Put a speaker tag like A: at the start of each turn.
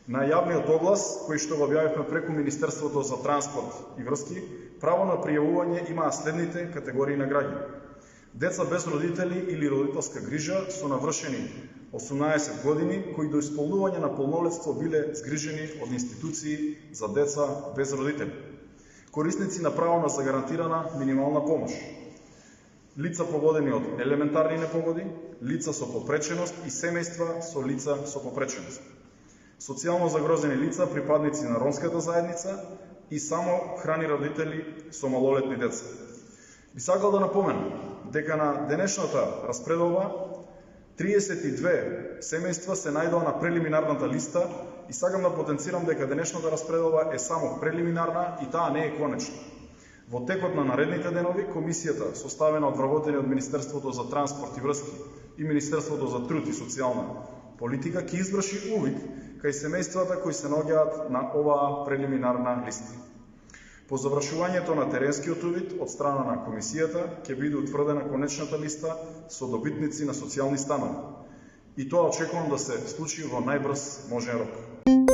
A: На јавниот оглас, кој што го објавивме преку Министерството за транспорт и врски, право на пријавување имаа следните категории на граѓани. Деца без родители или родителска грижа со навршени 18 години, кои до исполнување на полнолетство биле згрижени од институции за деца без родители. Корисници на право на загарантирана минимална помош. Лица погодени од елементарни непогоди, лица со попреченост и семејства со лица со попреченост. Социјално загрозени лица, припадници на ромската заедница и само храни родители со малолетни деца. Би сакал да напоменам дека на денешната распределба 32 семејства се најдоа на прелиминарната листа и сакам да потенцирам дека денешната распределба е само прелиминарна и таа не е конечна. Во текот на наредните денови, комисијата, составена од вработени од Министерството за транспорт и врски и Министерството за труд и социјална политика, ќе изврши увид кај семејствата кои се наоѓаат на оваа прелиминарна листа. По завршувањето на теренскиот увид од страна на комисијата ќе биде утврдена конечната листа со добитници на социјални станови. И тоа очекувам да се случи во најбрз можен рок.